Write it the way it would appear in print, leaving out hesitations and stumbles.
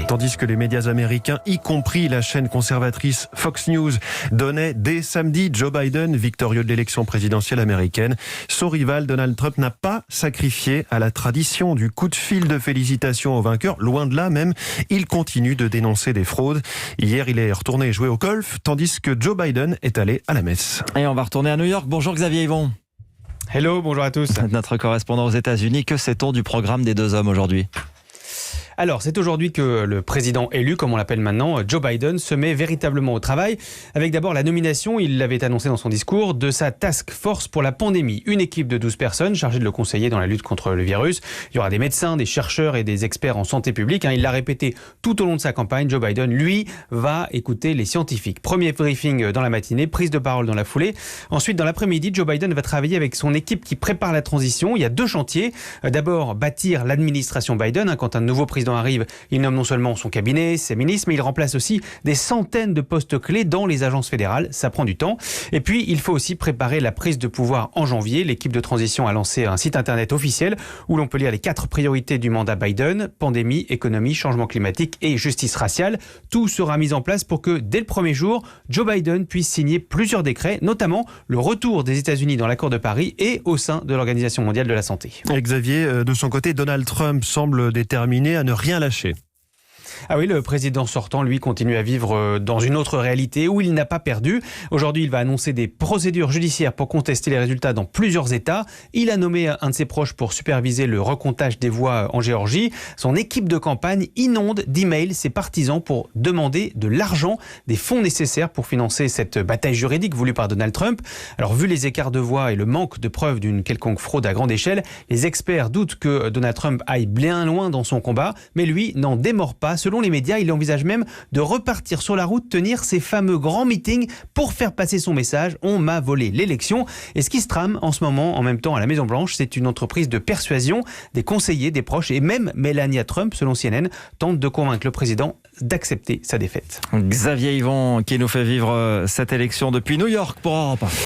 Tandis que les médias américains, y compris la chaîne conservatrice Fox News, donnaient dès samedi Joe Biden victorieux de l'élection présidentielle américaine. Son rival Donald Trump n'a pas sacrifié à la tradition du coup de fil de félicitations au vainqueur. Loin de là même, il continue de dénoncer des fraudes. Hier, il est retourné jouer au golf, tandis que Joe Biden est allé à la messe. Et on va retourner à New York. Bonjour Xavier Yvon. Hello, bonjour à tous. Notre correspondant aux États-Unis, que sait-on du programme des deux hommes aujourd'hui ? Alors, c'est aujourd'hui que le président élu, comme on l'appelle maintenant, Joe Biden, se met véritablement au travail. Avec d'abord la nomination, il l'avait annoncé dans son discours, de sa task force pour la pandémie. Une équipe de 12 personnes chargée de le conseiller dans la lutte contre le virus. Il y aura des médecins, des chercheurs et des experts en santé publique. Il l'a répété tout au long de sa campagne. Joe Biden, lui, va écouter les scientifiques. Premier briefing dans la matinée, prise de parole dans la foulée. Ensuite, dans l'après-midi, Joe Biden va travailler avec son équipe qui prépare la transition. Il y a deux chantiers. D'abord, bâtir l'administration Biden. Quand un nouveau président arrive, il nomme non seulement son cabinet, ses ministres, mais il remplace aussi des centaines de postes clés dans les agences fédérales. Ça prend du temps. Et puis, il faut aussi préparer la prise de pouvoir en janvier. L'équipe de transition a lancé un site internet officiel où l'on peut lire les 4 priorités du mandat Biden: pandémie, économie, changement climatique et justice raciale. Tout sera mis en place pour que, dès le premier jour, Joe Biden puisse signer plusieurs décrets, notamment le retour des États-Unis dans l'accord de Paris et au sein de l'Organisation mondiale de la santé. Xavier, de son côté, Donald Trump semble déterminé à ne rien lâcher. Ah oui, le président sortant, lui, continue à vivre dans une autre réalité où il n'a pas perdu. Aujourd'hui, il va annoncer des procédures judiciaires pour contester les résultats dans plusieurs États. Il a nommé un de ses proches pour superviser le recomptage des voix en Géorgie. Son équipe de campagne inonde d'emails ses partisans pour demander de l'argent, des fonds nécessaires pour financer cette bataille juridique voulue par Donald Trump. Alors, vu les écarts de voix et le manque de preuves d'une quelconque fraude à grande échelle, les experts doutent que Donald Trump aille bien loin dans son combat, mais lui n'en démord pas. Selon les médias, il envisage même de repartir sur la route, tenir ses fameux grands meetings pour faire passer son message « On m'a volé l'élection ». Et ce qui se trame en ce moment, en même temps à la Maison-Blanche, c'est une entreprise de persuasion. Des conseillers, des proches et même Melania Trump, selon CNN, tente de convaincre le président d'accepter sa défaite. Xavier Yvon qui nous fait vivre cette élection depuis New York pour Europe 1.